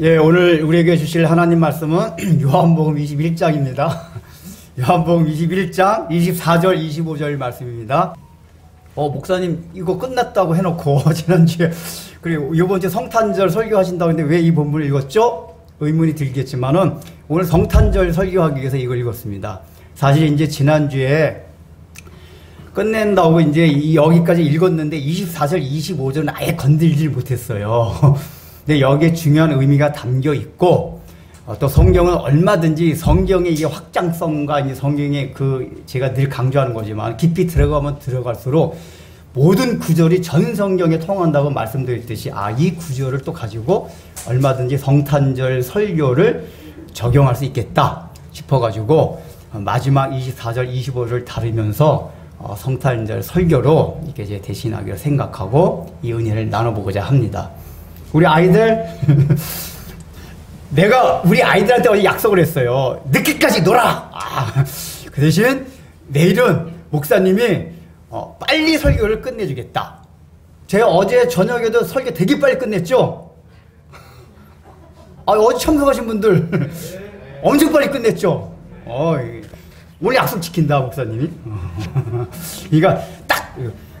예, 오늘 우리에게 주실 하나님 말씀은 요한복음 21장입니다. 요한복음 21장 24절 25절 말씀입니다. 목사님 이거 끝났다고 해놓고 지난주에 그리고 이번주에 성탄절 설교하신다고 했는데 왜 이 본문을 읽었죠? 의문이 들겠지만은 오늘 성탄절 설교하기 위해서 이걸 읽었습니다. 사실 이제 지난주에 끝낸다고 이제 여기까지 읽었는데 24절 25절은 아예 건들질 못했어요. 근데 여기에 중요한 의미가 담겨 있고, 또 성경은 얼마든지 성경의 이게 확장성과 이제 성경의 제가 늘 강조하는 거지만 깊이 들어가면 들어갈수록 모든 구절이 전 성경에 통한다고 말씀드렸듯이, 이 구절을 또 가지고 얼마든지 성탄절 설교를 적용할 수 있겠다 싶어가지고, 마지막 24절, 25절을 다루면서 성탄절 설교로 이렇게 이제 대신하기로 생각하고 이 은혜를 나눠보고자 합니다. 우리 아이들, 내가 우리 아이들한테 어제 약속을 했어요. 늦게까지 놀아! 그 대신 내일은 목사님이 빨리 설교를 끝내주겠다. 제가 어제 저녁에도 설교 되게 빨리 끝냈죠? 어제 참석하신 분들 엄청 빨리 끝냈죠? 오늘 약속 지킨다, 목사님이. 그러니까 딱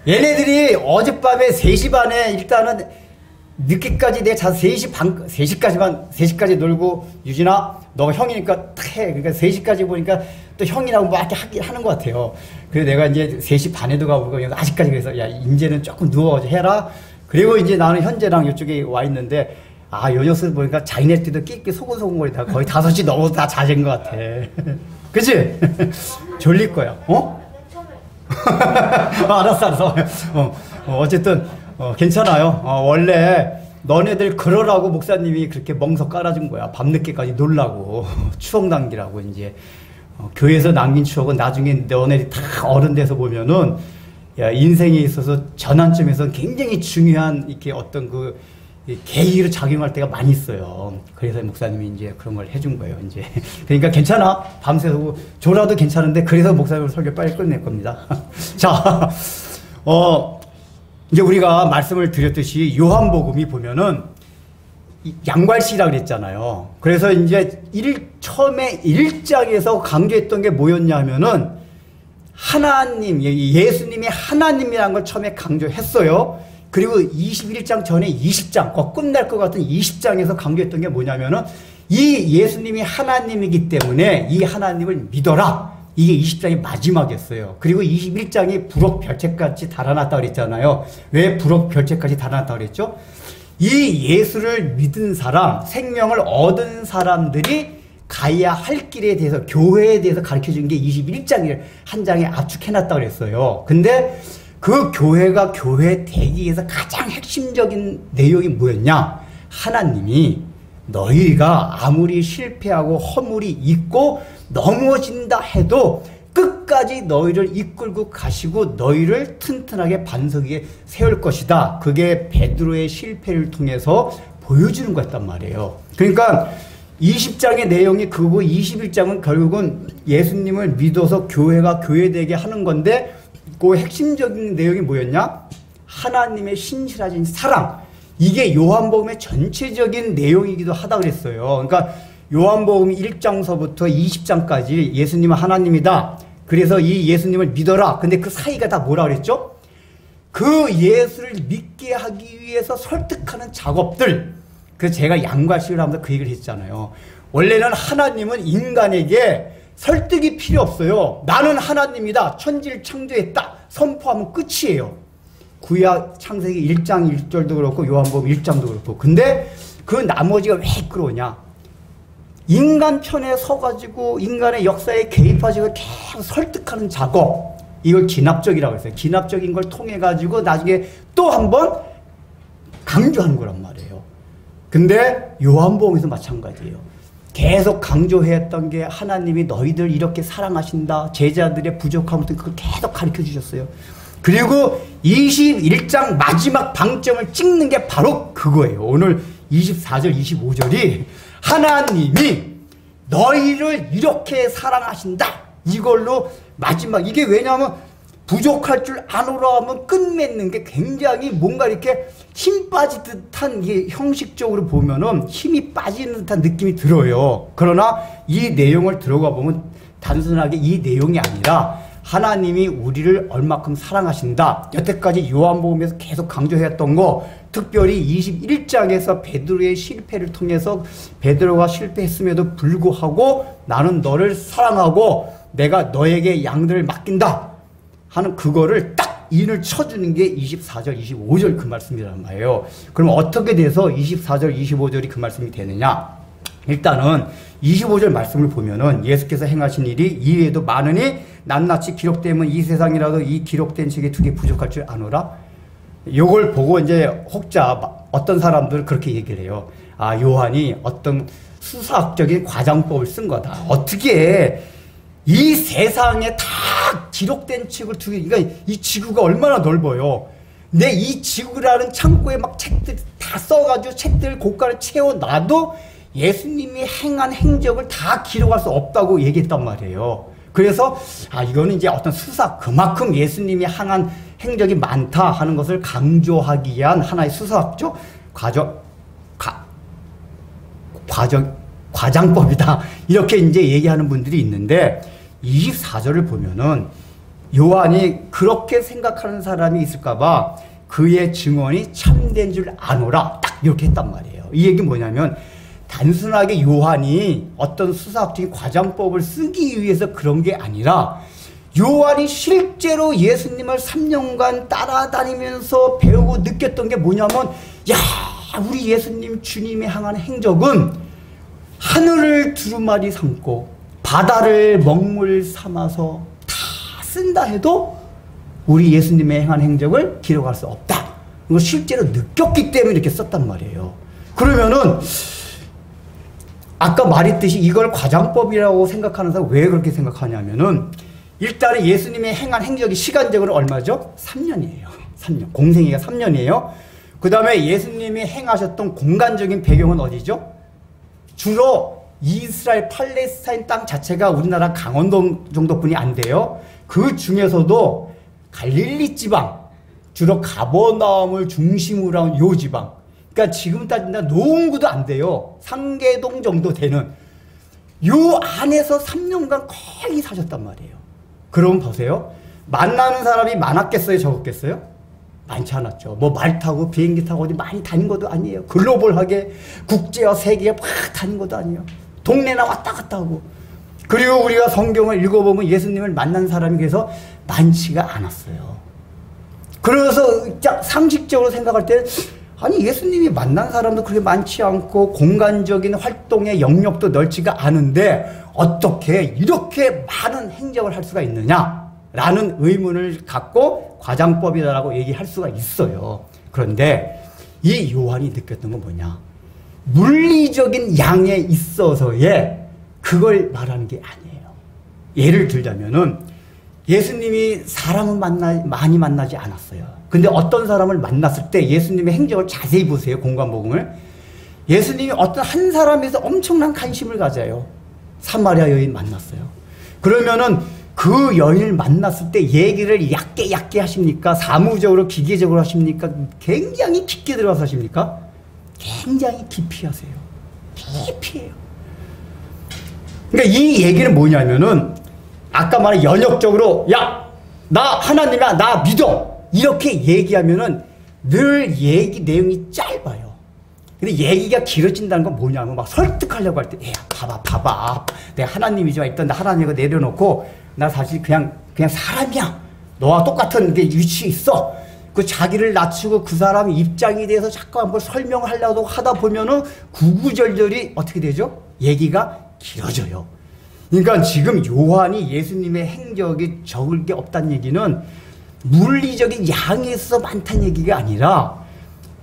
얘네들이 어젯밤에 3시 반에 일단은 늦게까지 내가 자서 3시까지 놀고, 유진아, 너가 형이니까 탁 해. 그러니까 3시까지 보니까 또 형이라고 막 이렇게 하는 것 같아요. 그래서 내가 이제 3시 반에도 가보고, 아직까지 그래서, 야, 이제는 조금 누워가지고 해라. 그리고 이제 나는 현재랑 이쪽에 와 있는데, 요 녀석 보니까 자기네들도 끼끼 소곤소곤거리다가 거의 5시 넘어서 다 자진 것 같아. 그치? 졸릴 거야. 알았어. 어쨌든, 괜찮아요. 원래 너네들 그러라고 목사님이 그렇게 멍석 깔아준 거야. 밤늦게까지 놀라고 추억 남기라고. 이제 교회에서 남긴 추억은 나중에 너네들이 다 어른 돼서 보면은 인생에 있어서 전환점에서 굉장히 중요한 이렇게 어떤 계기로 작용할 때가 많이 있어요. 그래서 목사님이 이제 그런 걸 해준 거예요. 이제 그러니까 괜찮아. 밤새서 졸아도 괜찮은데, 그래서 목사님 설교 빨리 끝낼 겁니다. 자, 이제 우리가 말씀을 드렸듯이 요한복음이 보면은 양괄시라고 그랬잖아요. 그래서 이제 처음에 1장에서 강조했던 게 뭐였냐 하면은 하나님, 예수님이 하나님이라는 걸 처음에 강조했어요. 그리고 21장 전에 20장, 끝날 것 같은 20장에서 강조했던 게 뭐냐면은 이 예수님이 하나님이기 때문에 이 하나님을 믿어라. 이게 20장의 마지막이었어요. 그리고 21장이 불옥별책같이 달아났다고 그랬잖아요. 왜 불옥별책같이 달아났다고 그랬죠? 이 예수를 믿은 사람, 생명을 얻은 사람들이 가야 할 길에 대해서, 교회에 대해서 가르쳐준 게 21장을 한 장에 압축해놨다고 그랬어요. 근데 그 교회가 교회 되기 위해서 가장 핵심적인 내용이 뭐였냐? 하나님이 너희가 아무리 실패하고 허물이 있고 넘어진다 해도 끝까지 너희를 이끌고 가시고 너희를 튼튼하게 반석 위에 세울 것이다. 그게 베드로의 실패를 통해서 보여주는 거였단 말이에요. 그러니까 20장의 내용이 그거고 21장은 결국은 예수님을 믿어서 교회가 교회되게 하는 건데, 그 핵심적인 내용이 뭐였냐? 하나님의 신실하신 사랑. 이게 요한복음의 전체적인 내용이기도 하다 그랬어요. 그러니까 요한복음 1장서부터 20장까지 예수님은 하나님이다. 그래서 이 예수님을 믿어라. 근데 그 사이가 다 뭐라 그랬죠? 그 예수를 믿게 하기 위해서 설득하는 작업들. 그래서 제가 양괄시를 하면서 그 얘기를 했잖아요. 원래는 하나님은 인간에게 설득이 필요 없어요. 나는 하나님이다. 천지를 창조했다. 선포하면 끝이에요. 구약 창세기 1장 1절도 그렇고 요한복음 1장도 그렇고. 근데 그 나머지가 왜 끌어오냐? 인간 편에 서가지고 인간의 역사에 개입하시고 계속 설득하는 작업. 이걸 기납적이라고 했어요. 기납적인 걸 통해가지고 나중에 또 한 번 강조하는 거란 말이에요. 근데 요한복음에서 마찬가지예요. 계속 강조했던 게 하나님이 너희들 이렇게 사랑하신다. 제자들의 부족함을 그걸 계속 가르쳐 주셨어요. 그리고 21장 마지막 방점을 찍는 게 바로 그거예요. 오늘 24절 25절이 하나님이 너희를 이렇게 사랑하신다. 이걸로 마지막, 이게 왜냐하면 부족할 줄 아노라 하면 끝맺는 게 굉장히 뭔가 이렇게 힘 빠진 듯한, 이게 형식적으로 보면은 힘이 빠지는 듯한 느낌이 들어요. 그러나 이 내용을 들어가 보면 단순하게 이 내용이 아니라 하나님이 우리를 얼마큼 사랑하신다. 여태까지 요한복음에서 계속 강조했던 거, 특별히 21장에서 베드로의 실패를 통해서 베드로가 실패했음에도 불구하고 나는 너를 사랑하고 내가 너에게 양들을 맡긴다 하는 그거를 딱 인을 쳐주는 게 24절, 25절 그 말씀이란 말이에요. 그럼 어떻게 돼서 24절, 25절이 그 말씀이 되느냐? 일단은 25절 말씀을 보면은 예수께서 행하신 일이 이외에도 많으니 낱낱이 기록되면 이 세상이라도 이 기록된 책에 두 개 부족할 줄 아노라. 요걸 보고 이제 혹자 어떤 사람들은 그렇게 얘기를 해요. 아, 요한이 어떤 수사학적인 과장법을 쓴 거다. 어떻게 이 세상에 다 기록된 책을 두 개, 그러니까 이 지구가 얼마나 넓어요. 근데 이 지구라는 창고에 막 책들 다 써가지고 책들 고가를 채워놔도 예수님이 행한 행적을 다 기록할 수 없다고 얘기했단 말이에요. 그래서 이거는 이제 어떤 수사, 그만큼 예수님이 행한 행적이 많다 하는 것을 강조하기 위한 하나의 수사학적 과장법이다. 이렇게 이제 얘기하는 분들이 있는데 24절을 보면은 요한이 그렇게 생각하는 사람이 있을까봐 그의 증언이 참된 줄 아노라. 딱 이렇게 했단 말이에요. 이 얘기는 뭐냐면 단순하게 요한이 어떤 수사학적인 과장법을 쓰기 위해서 그런 게 아니라 요한이 실제로 예수님을 3년간 따라다니면서 배우고 느꼈던 게 뭐냐면, 야, 우리 예수님 주님이 향한 행적은 하늘을 두루마리 삼고 바다를 먹물 삼아서 다 쓴다 해도 우리 예수님의 행한 행적을 기록할 수 없다. 이거 실제로 느꼈기 때문에 이렇게 썼단 말이에요. 그러면은 아까 말했듯이 이걸 과장법이라고 생각하는 사람 왜 그렇게 생각하냐면은 일단은 예수님의 행한 행적이 시간적으로 얼마죠? 3년이에요. 3년. 공생애가 3년이에요. 그 다음에 예수님이 행하셨던 공간적인 배경은 어디죠? 주로 이스라엘 팔레스타인 땅 자체가 우리나라 강원도 정도뿐이 안 돼요. 그 중에서도 갈릴리 지방, 주로 가버나움을 중심으로 한 요 지방, 그러니까 지금 따진다 노원구도 안 돼요. 상계동 정도 되는 요 안에서 3년간 거의 사셨단 말이에요. 그럼 보세요. 만나는 사람이 많았겠어요? 적었겠어요? 많지 않았죠. 뭐 말 타고 비행기 타고 어디 많이 다닌 것도 아니에요. 글로벌하게 국제와 세계에 막 다닌 것도 아니에요. 동네나 왔다 갔다 하고. 그리고 우리가 성경을 읽어보면 예수님을 만난 사람이 그래서 많지가 않았어요. 그래서 상식적으로 생각할 때 아니 예수님이 만난 사람도 그렇게 많지 않고 공간적인 활동의 영역도 넓지가 않은데 어떻게 이렇게 많은 행적을 할 수가 있느냐라는 의문을 갖고 과장법이다라고 얘기할 수가 있어요. 그런데 이 요한이 느꼈던 건 뭐냐? 물리적인 양에 있어서의 그걸 말하는 게 아니에요. 예를 들자면은 예수님이 사람을 많이 만나지 않았어요. 근데 어떤 사람을 만났을 때 예수님의 행적을 자세히 보세요. 공간복음을. 예수님이 어떤 한 사람에서 엄청난 관심을 가져요. 사마리아 여인 만났어요. 그러면은 그 여인을 만났을 때 얘기를 얕게 하십니까? 사무적으로 기계적으로 하십니까? 굉장히 깊게 들어가서 하십니까? 굉장히 깊이 하세요. 깊이 해요. 그러니까 이 얘기는 뭐냐면은 아까 말한 연역적으로 야, 나 하나님이야, 나 믿어. 이렇게 얘기하면은 늘 얘기 내용이 짧아요. 근데 얘기가 길어진다는 건 뭐냐면 막 설득하려고 할 때, 야, 봐봐. 내가 하나님이지만 일단 나 하나님을 내려놓고 나 사실 그냥 사람이야. 너와 똑같은 게 위치에 있어. 그 자기를 낮추고 그 사람의 입장에 대해서 자꾸 한번 설명을 하려고 하다 보면은 구구절절이 어떻게 되죠? 얘기가 길어져요. 그러니까 지금 요한이 예수님의 행적이 적을 게 없다는 얘기는 물리적인 양에 있어서 많다는 얘기가 아니라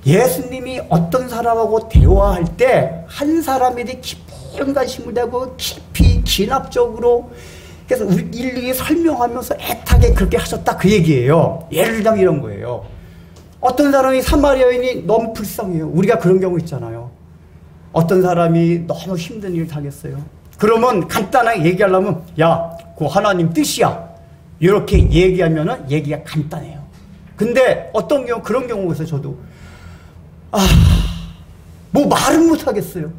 예수님이 어떤 사람하고 대화할 때 한 사람에 대해 깊은 관심을 가지고 깊이 진압적으로 그래서 우리 일일이 설명하면서 애타게 그렇게 하셨다 그 얘기예요. 예를 들자면 이런 거예요. 어떤 사람이 사마리아인이 너무 불쌍해요. 우리가 그런 경우 있잖아요. 어떤 사람이 너무 힘든 일을 당했어요. 그러면 간단하게 얘기하려면 야, 그거 하나님 뜻이야. 이렇게 얘기하면은 얘기가 간단해요. 근데 어떤 경우, 그런 경우가 있어요. 저도 뭐 말은 못 하겠어요.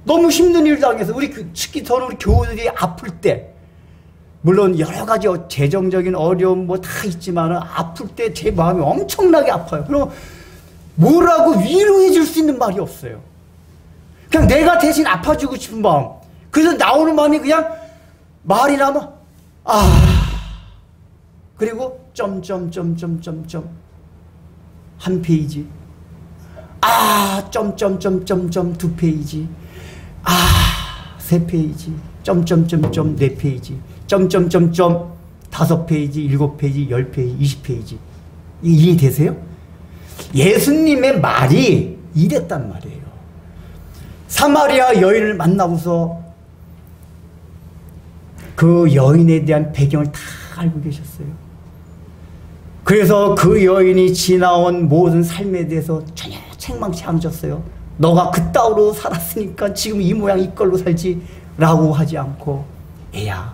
너무 힘든 일 당해서 특히 저는 우리 교우들이 아플 때, 물론 여러 가지 재정적인 어려움 뭐 다 있지만 아플 때 제 마음이 엄청나게 아파요. 그럼 뭐라고 위로해 줄 수 있는 말이 없어요. 그냥 내가 대신 아파주고 싶은 마음. 그래서 나오는 마음이 그냥 말이 나면 그리고 점점점점점점 한 페이지, 점점점점점 두 페이지, 세 페이지, 점점점점 네 페이지, 점점점점 다섯 페이지, 일곱 페이지, 열 페이지, 20페이지. 이해되세요? 예수님의 말이 이랬단 말이에요. 사마리아 여인을 만나고서 그 여인에 대한 배경을 다 알고 계셨어요. 그래서 그 여인이 지나온 모든 삶에 대해서 전혀 책망치 않으셨어요. 너가 그따위로 살았으니까 지금 이 모양 이 꼴로 살지 라고 하지 않고, 애야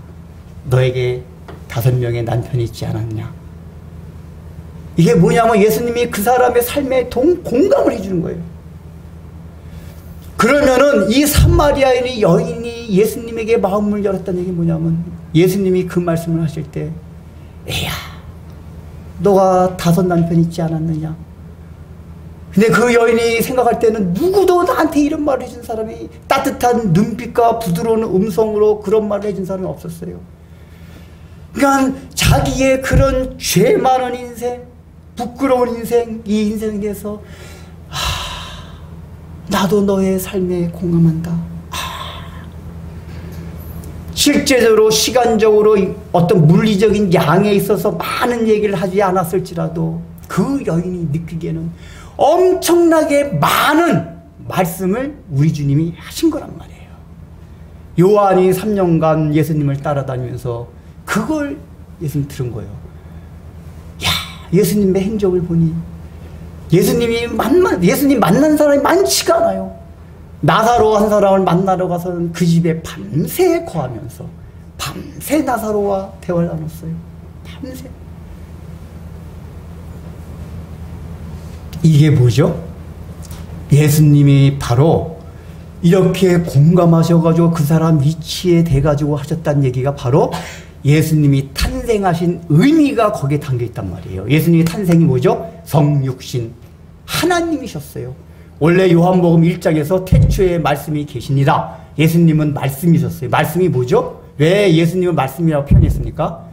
너에게 5명의 남편이 있지 않았냐. 이게 뭐냐면 예수님이 그 사람의 삶에 공감을 해주는 거예요. 그러면은 이 사마리아인의 여인이 예수님에게 마음을 열었다는 얘기 뭐냐면, 예수님이 그 말씀을 하실 때, 애야 너가 5 남편 있지 않았느냐. 근데 그 여인이 생각할 때는 누구도 나한테 이런 말을 해준 사람이, 따뜻한 눈빛과 부드러운 음성으로 그런 말을 해준 사람이 없었어요. 그러니까 자기의 그런 죄 많은 인생, 부끄러운 인생, 이 인생에 대해서 나도 너의 삶에 공감한다. 실제적으로 시간적으로 어떤 물리적인 양에 있어서 많은 얘기를 하지 않았을지라도 그 여인이 느끼기에는 엄청나게 많은 말씀을 우리 주님이 하신 거란 말이에요. 요한이 3년간 예수님을 따라다니면서 그걸 예수님 들은 거예요. 야, 예수님의 행적을 보니 예수님 만난 사람이 많지가 않아요. 나사로 한 사람을 만나러 가서는 그 집에 밤새 거하면서 밤새 나사로와 대화를 나눴어요. 밤새. 이게 뭐죠? 예수님이 바로 이렇게 공감하셔가지고 그 사람 위치에 대가지고 하셨다는 얘기가 바로 예수님이 탄생하신 의미가 거기에 담겨있단 말이에요. 예수님의 탄생이 뭐죠? 성육신 하나님이셨어요. 원래 요한복음 1장에서 태초에 말씀이 계시니라. 예수님은 말씀이셨어요. 말씀이 뭐죠? 왜 예수님은 말씀이라고 표현했습니까?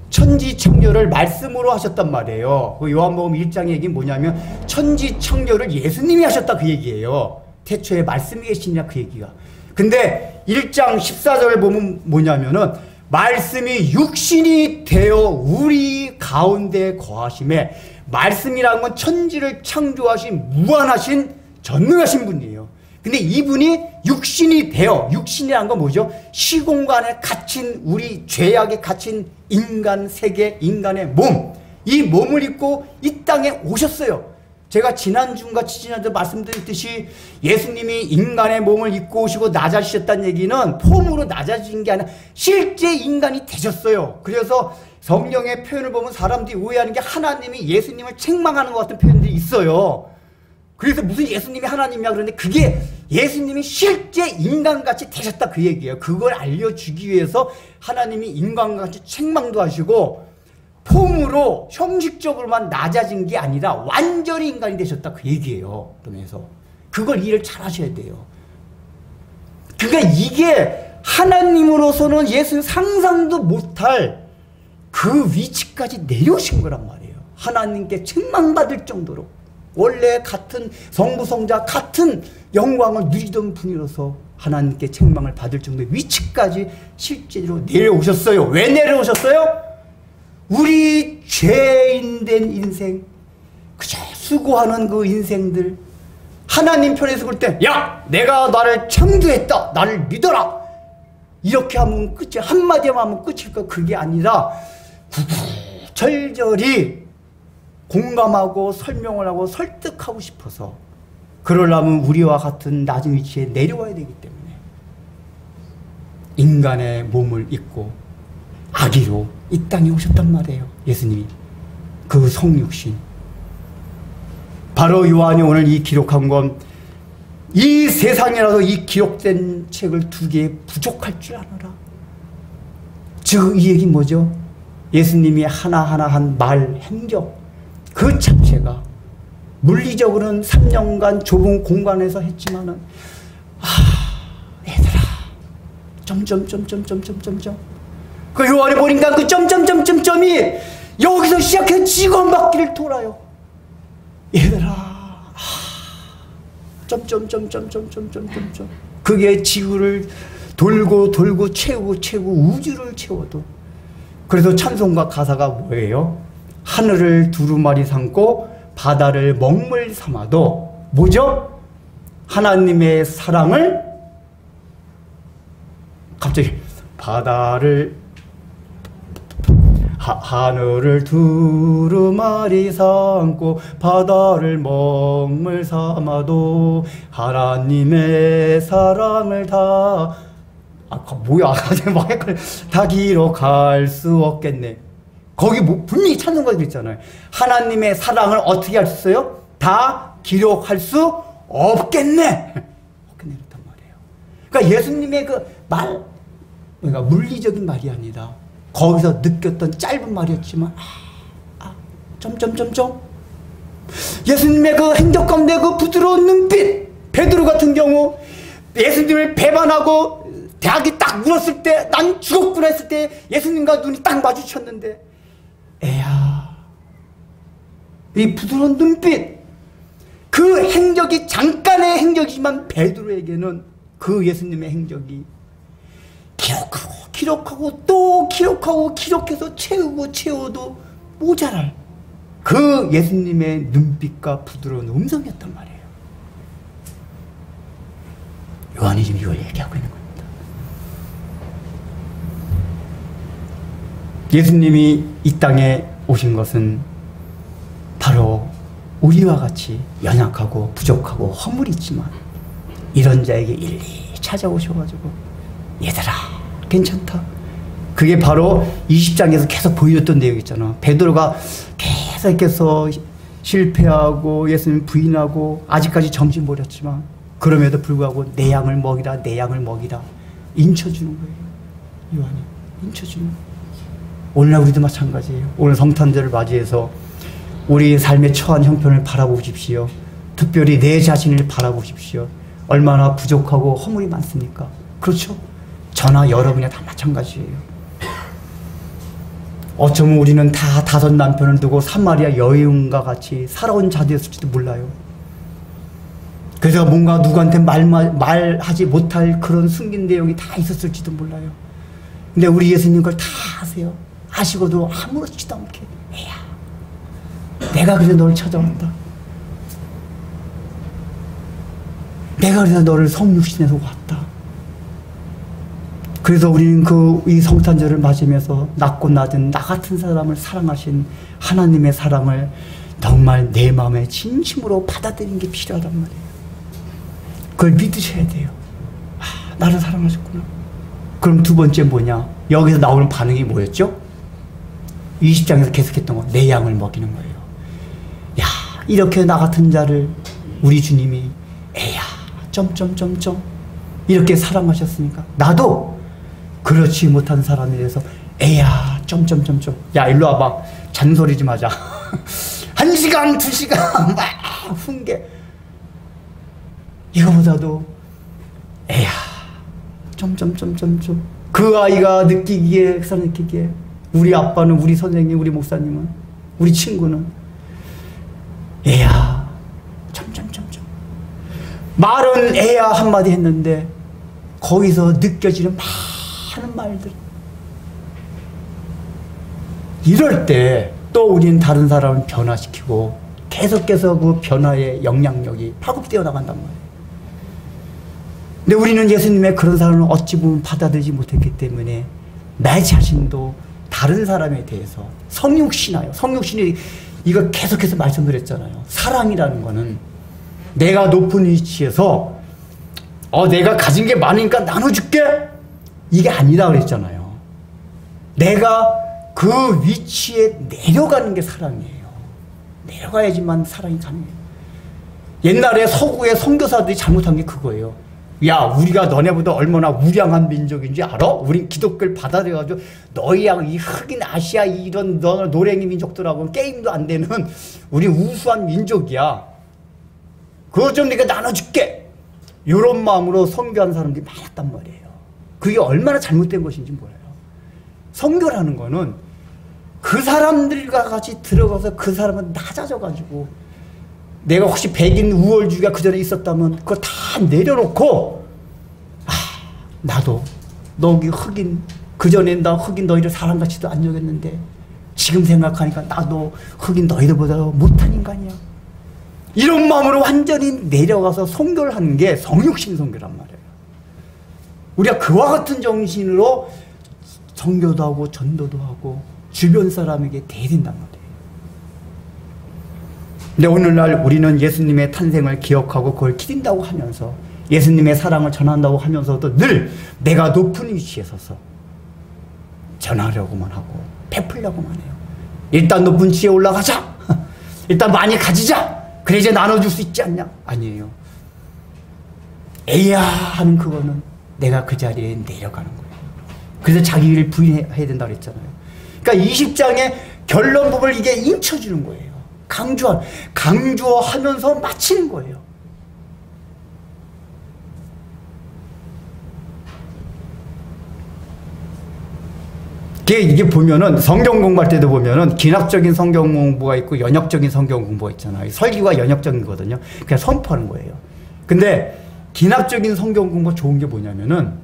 천지창조를 말씀으로 하셨단 말이에요. 그 요한복음 1장의 얘기는 뭐냐면 천지창조를 예수님이 하셨다 그 얘기예요. 태초에 말씀이 계시니라 그 얘기가. 근데 1장 14절을 보면 뭐냐면은 말씀이 육신이 되어 우리 가운데 거하심에, 말씀이라는 건 천지를 창조하신 무한하신 전능하신 분이에요. 근데 이분이 육신이 되어, 육신이라는 건 뭐죠? 시공간에 갇힌, 우리 죄악에 갇힌 인간 세계, 인간의 몸, 이 몸을 입고 이 땅에 오셨어요. 제가 지난주인가 지지난주 말씀드렸듯이 예수님이 인간의 몸을 입고 오시고 낮아지셨다는 얘기는 폼으로 낮아진 게 아니라 실제 인간이 되셨어요. 그래서 성경의 표현을 보면 사람들이 오해하는 게 하나님이 예수님을 책망하는 것 같은 표현들이 있어요. 그래서 무슨 예수님이 하나님이야 그러는데 그게 예수님이 실제 인간같이 되셨다 그 얘기예요. 그걸 알려주기 위해서 하나님이 인간같이 책망도 하시고 폼으로 형식적으로만 낮아진 게 아니라 완전히 인간이 되셨다 그 얘기예요. 그러면서 그걸 이해를 잘 하셔야 돼요. 그러니까 이게 하나님으로서는 예수 상상도 못할 그 위치까지 내려오신 거란 말이에요. 하나님께 책망받을 정도로. 원래 같은 성부 성자 같은 영광을 누리던 분이로서 하나님께 책망을 받을 정도의 위치까지 실제로 내려오셨어요. 왜 내려오셨어요? 우리 죄인된 인생, 그저 수고하는 그 인생들, 하나님 편에서 볼 때, 야, 내가 나를 창조했다, 나를 믿어라, 이렇게 하면 끝이, 한마디만 하면 끝일까? 그게 아니라 구구절절히 공감하고 설명을 하고 설득하고 싶어서, 그러려면 우리와 같은 낮은 위치에 내려와야 되기 때문에 인간의 몸을 입고 자기로 이 땅에 오셨단 말이에요. 예수님이. 그 성육신. 바로 요한이 오늘 이 기록한 건 이 세상이라도 이 기록된 책을 2개 부족할 줄 알아라. 즉 이 얘기 뭐죠? 예수님이 하나하나 한 말, 행적 그 자체가 물리적으로는 3년간 좁은 공간에서 했지만은 얘들아 점점점점점점점점 그 요한이 보니까 그 점점점점점이 여기서 시작해서 지구한 바퀴를 돌아요. 얘들아 점점점점점점점점 그게 지구를 돌고 돌고 채우고 채우고 우주를 채워도. 그래서 찬송가 가사가 뭐예요? 하늘을 두루마리 삼고 바다를 먹물 삼아도 뭐죠? 하나님의 사랑을 갑자기 바다를 하늘을 두루마리 삼고 바다를 먹물 삼아도 하나님의 사랑을 다 뭐야 다 기록할 수 없겠네. 거기 분명히 찬송가 그랬잖아요. 하나님의 사랑을 어떻게 할 수 있어요? 다 기록할 수 없겠네. 없겠네 그랬단 말이에요. 그러니까 예수님의 그 말, 그러니까 물리적인 말이 아니라 거기서 느꼈던 짧은 말이었지만 점점점점 예수님의 그 행적 가운데 그 부드러운 눈빛. 베드로 같은 경우 예수님을 배반하고 대학이 딱 물었을 때 난 죽었구나 했을 때 예수님과 눈이 딱 마주쳤는데 애야 이 부드러운 눈빛 그 행적이 잠깐의 행적이지만 베드로에게는 그 예수님의 행적이 기록하고 또 기록하고 기록해서 채우고 채워도 모자랄 그 예수님의 눈빛과 부드러운 음성이었단 말이에요. 요한이 지금 이걸 얘기하고 있는 겁니다. 예수님이 이 땅에 오신 것은 바로 우리와 같이 연약하고 부족하고 허물이 있지만 이런 자에게 일일이 찾아오셔가지고 얘들아 괜찮다. 그게 바로 20장에서 계속 보여줬던 내용 있잖아. 베드로가 계속해서 실패하고 예수님 부인하고 아직까지 정신 못 차렸지만 그럼에도 불구하고 내 양을 먹이라 내 양을 먹이라 인쳐주는 거예요. 요한이 인쳐주는 거예요. 오늘날 우리도 마찬가지예요. 오늘 성탄절을 맞이해서 우리 삶의 처한 형편을 바라보십시오. 특별히 내 자신을 바라보십시오. 얼마나 부족하고 허물이 많습니까? 그렇죠? 저나 여러분이 다 마찬가지예요. 어쩌면 우리는 다 5 남편을 두고 사마리아 여인과 같이 살아온 자들이었을지도 몰라요. 그래서 뭔가 누구한테 말하지 못할 그런 숨긴 내용이 다 있었을지도 몰라요. 근데 우리 예수님 그걸 다 아세요. 아시고도 아무렇지도 않게 애야 내가 그래서 너를 찾아왔다. 내가 그래서 너를 성육신에서 왔다. 그래서 우리는 이 성탄절을 맞으면서 낮고 낮은 나 같은 사람을 사랑하신 하나님의 사랑을 정말 내 마음에 진심으로 받아들이는 게 필요하단 말이에요. 그걸 믿으셔야 돼요. 나를 사랑하셨구나. 그럼 2번째 뭐냐? 여기서 나오는 반응이 뭐였죠? 20장에서 계속했던 거, 내 양을 먹이는 거예요. 야, 이렇게 나 같은 자를 우리 주님이 애야 점점점점 이렇게 사랑하셨으니까 나도 그렇지 못한 사람에 대해서 애야 점점점점 야 일로 와봐 잔소리 좀 하자 1시간 2시간 막 훈계 이거보다도 애야 점점점점점 그 아이가 느끼기에 우리 아빠는 우리 선생님 우리 목사님은 우리 친구는 애야 점점점점 말은 애야 한마디 했는데 거기서 느껴지는 많은 말들 이럴 때 또 우리는 다른 사람을 변화시키고 계속해서 그 변화의 영향력이 파급되어 나간단 말이에요. 근데 우리는 예수님의 그런 사람을 어찌 보면 받아들이지 못했기 때문에 내 자신도 다른 사람에 대해서 성육신하여 성육신이 이거 계속해서 말씀드렸잖아요. 사랑이라는 거는 내가 높은 위치에서 내가 가진 게 많으니까 나눠줄게 이게 아니라 그랬잖아요. 내가 그 위치에 내려가는 게 사랑이에요. 내려가야지만 사랑이 가능해요. 옛날에 서구의 선교사들이 잘못한 게 그거예요. 야, 우리가 너네보다 얼마나 우량한 민족인지 알아? 우린 기독교를 받아들여가지고 너희하고 이 흑인 아시아 이런 노랭이 민족들하고는 게임도 안 되는 우리 우수한 민족이야. 그거 좀 내가 나눠줄게. 이런 마음으로 선교한 사람들이 많았단 말이에요. 그게 얼마나 잘못된 것인지 몰라요. 선교라는 거는 그 사람들과 같이 들어가서 그 사람은 낮아져가지고 내가 혹시 백인 우월주의가 그 전에 있었다면 그거 다 내려놓고 나도 너기 흑인 그전엔 나 흑인 너희를 사람같이도 안 여겼는데 지금 생각하니까 나도 흑인 너희들보다 못한 인간이야. 이런 마음으로 완전히 내려가서 선교를 하는 게 성육신 선교란 말이에요. 우리가 그와 같은 정신으로 선교도 하고 전도도 하고 주변 사람에게 대해야 된단 말이에요. 근데 오늘날 우리는 예수님의 탄생을 기억하고 그걸 기린다고 하면서 예수님의 사랑을 전한다고 하면서도 늘 내가 높은 위치에 서서 전하려고만 하고 베풀려고만 해요. 일단 높은 위치에 올라가자. 일단 많이 가지자. 그래 이제 나눠줄 수 있지 않냐? 아니에요. 에야 하는 그거는 내가 그 자리에 내려가는 거예요. 그래서 자기 일을 부인해야 된다고 그랬잖아요. 그러니까 20장의 결론 부분을 이게 인쳐주는 거예요. 강조하면서 마치는 거예요. 이게 보면은 성경 공부할 때도 보면은 기납적인 성경 공부가 있고 연역적인 성경 공부가 있잖아요. 설교가 연역적인 거거든요. 그냥 선포하는 거예요. 근데 기납적인 성경 공부가 좋은 게 뭐냐면은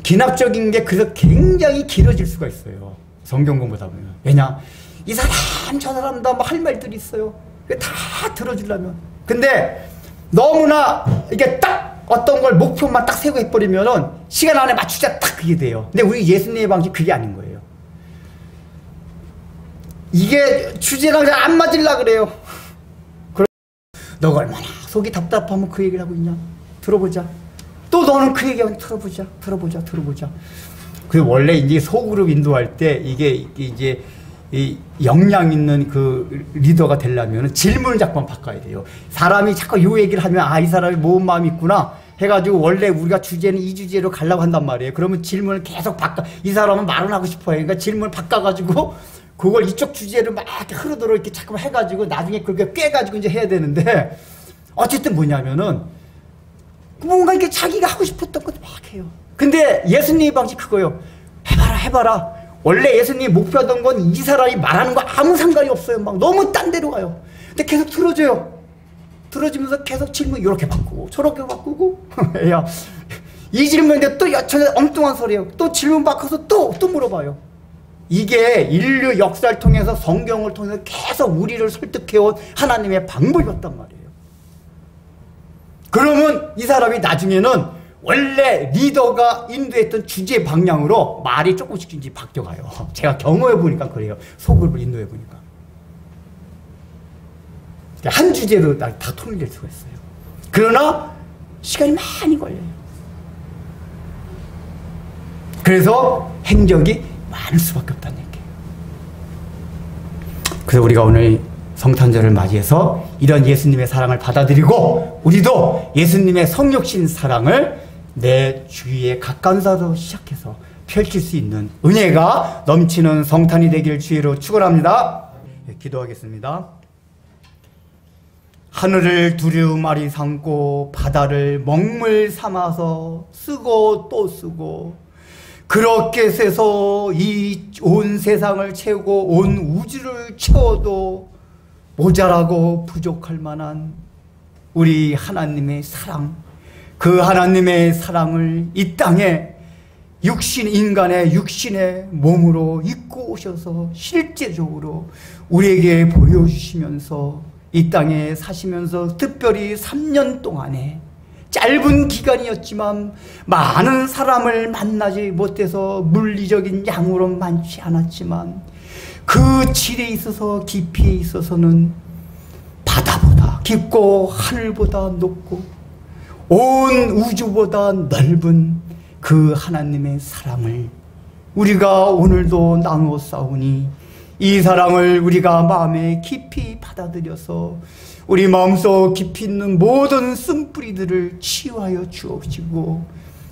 기납적인 게 그래서 굉장히 길어질 수가 있어요. 성경 공부다 보면. 왜냐? 이 사람 저 사람 다 할 말들이 있어요. 다 들어주려면. 근데 너무나 이게 딱 어떤 걸 목표만 딱 세고 해버리면은 시간 안에 맞추자 딱 그게 돼요. 근데 우리 예수님의 방식 그게 아닌 거예요. 이게 주제랑 잘 안 맞으려 그래요. 너가 얼마나 속이 답답하면 그 얘기를 하고 있냐? 들어보자. 또 너는 그 얘기하면 들어보자. 그 원래 이제 소그룹 인도할 때 이게 이제 이 역량 있는 그 리더가 되려면 질문을 자꾸만 바꿔야 돼요. 사람이 자꾸 요 얘기를 하면 이 사람이 모은 마음이 있구나 해가지고 원래 우리가 주제는 이 주제로 가려고 한단 말이에요. 그러면 질문을 계속 바꿔. 이 사람은 말은 하고 싶어요. 그러니까 질문을 바꿔가지고 그걸 이쪽 주제를 막 이렇게 흐르도록 이렇게 자꾸 해가지고 나중에 그렇게 꿰가지고 이제 해야 되는데 어쨌든 뭐냐면은 뭔가 이렇게 자기가 하고 싶었던 것도 막 해요. 근데 예수님의 방식 그거예요. 해봐라. 원래 예수님이 목표하던 건 이 사람이 말하는 거 아무 상관이 없어요. 막 너무 딴 데로 가요. 근데 계속 들어줘요. 들어주면서 계속 질문 이렇게 바꾸고 저렇게 바꾸고 야, 이 질문인데 또 저 엉뚱한 소리예요. 또 질문 바꿔서 또 물어봐요. 이게 인류 역사를 통해서 성경을 통해서 계속 우리를 설득해온 하나님의 방법이었단 말이에요. 그러면 이 사람이 나중에는 원래 리더가 인도했던 주제 방향으로 말이 조금씩 이제 바뀌어가요. 제가 경험해보니까 그래요. 소그룹을 인도해보니까. 한 주제로 다 통일될 수가 있어요. 그러나 시간이 많이 걸려요. 그래서 행적이 많을 수밖에 없다는 얘기예요. 그래서 우리가 오늘 성탄절을 맞이해서 이런 예수님의 사랑을 받아들이고 우리도 예수님의 성육신 사랑을 내 주위에 가까운 사람으로 시작해서 펼칠 수 있는 은혜가 넘치는 성탄이 되길 주의로 축원합니다. 네, 기도하겠습니다. 하늘을 두루마리 삼고 바다를 먹물 삼아서 쓰고 또 쓰고 그렇게 세서 이 온 세상을 채우고 온 우주를 채워도 모자라고 부족할 만한 우리 하나님의 사랑, 그 하나님의 사랑을 이 땅에 인간의 육신의 몸으로 입고 오셔서 실제적으로 우리에게 보여주시면서 이 땅에 사시면서 특별히 3년 동안에 짧은 기간이었지만 많은 사람을 만나지 못해서 물리적인 양으로 많지 않았지만 그 질에 있어서 깊이에 있어서는 바다보다 깊고 하늘보다 높고 온 우주보다 넓은 그 하나님의 사랑을 우리가 오늘도 나누어 싸우니 이 사랑을 우리가 마음에 깊이 받아들여서 우리 마음속 깊이 있는 모든 쓴뿌리들을 치유하여 주옵시고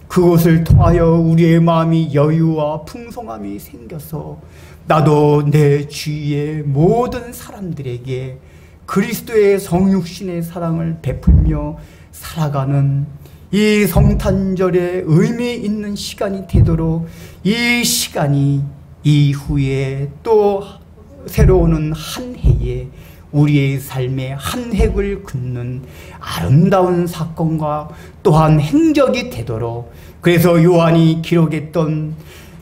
그것을 통하여 우리의 마음이 여유와 풍성함이 생겨서 나도 내 주위의 모든 사람들에게 그리스도의 성육신의 사랑을 베풀며 살아가는 이 성탄절의 의미 있는 시간이 되도록 이 시간이 이후에 또 새로운 한 해에 우리의 삶의 한 획을 긋는 아름다운 사건과 또한 행적이 되도록 그래서 요한이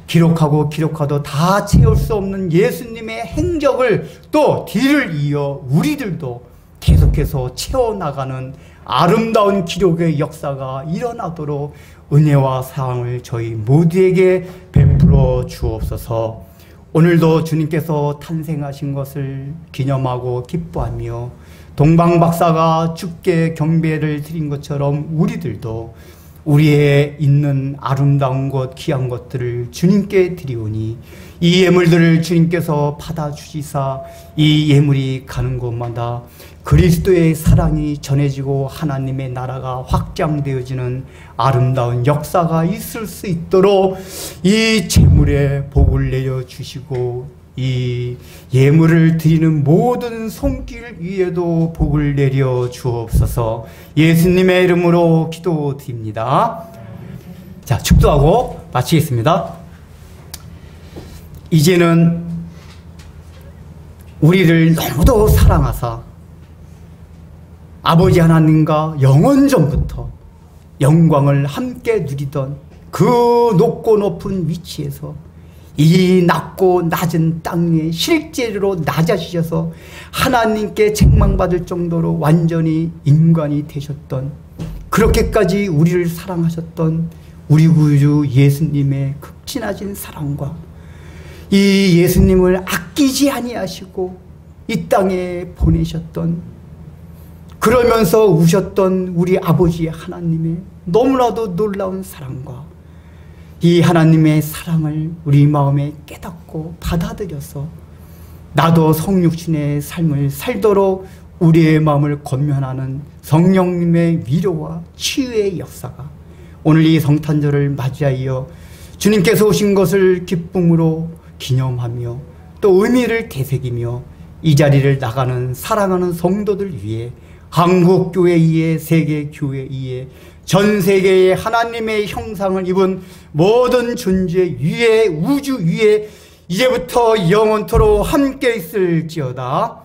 기록하도 다 채울 수 없는 예수님의 행적을 또 뒤를 이어 우리들도 계속해서 채워나가는 아름다운 기록의 역사가 일어나도록 은혜와 사랑을 저희 모두에게 베풀어 주옵소서. 오늘도 주님께서 탄생하신 것을 기념하고 기뻐하며 동방박사가 주께 경배를 드린 것처럼 우리들도 우리의 있는 아름다운 것 귀한 것들을 주님께 드리오니 이 예물들을 주님께서 받아주시사 이 예물이 가는 곳마다 그리스도의 사랑이 전해지고 하나님의 나라가 확장되어지는 아름다운 역사가 있을 수 있도록 이 제물에 복을 내려주시고 이 예물을 드리는 모든 손길 위에도 복을 내려 주옵소서. 예수님의 이름으로 기도드립니다. 자, 축도하고 마치겠습니다. 이제는 우리를 너무도 사랑하사 아버지 하나님과 영원 전부터 영광을 함께 누리던 그 높고 높은 위치에서 이 낮고 낮은 땅 위에 실제로 낮아지셔서 하나님께 책망받을 정도로 완전히 인간이 되셨던, 그렇게까지 우리를 사랑하셨던 우리 구주 예수님의 극진하신 사랑과 이 예수님을 아끼지 아니하시고 이 땅에 보내셨던, 그러면서 우셨던 우리 아버지 하나님의 너무나도 놀라운 사랑과 이 하나님의 사랑을 우리 마음에 깨닫고 받아들여서 나도 성육신의 삶을 살도록 우리의 마음을 권면하는 성령님의 위로와 치유의 역사가 오늘 이 성탄절을 맞이하여 주님께서 오신 것을 기쁨으로 기념하며 또 의미를 되새기며 이 자리를 나가는 사랑하는 성도들 위해 한국교회 위에 세계교회 위에 전 세계의 하나님의 형상을 입은 모든 존재 위에 우주 위에 이제부터 영원토록 함께 있을지어다.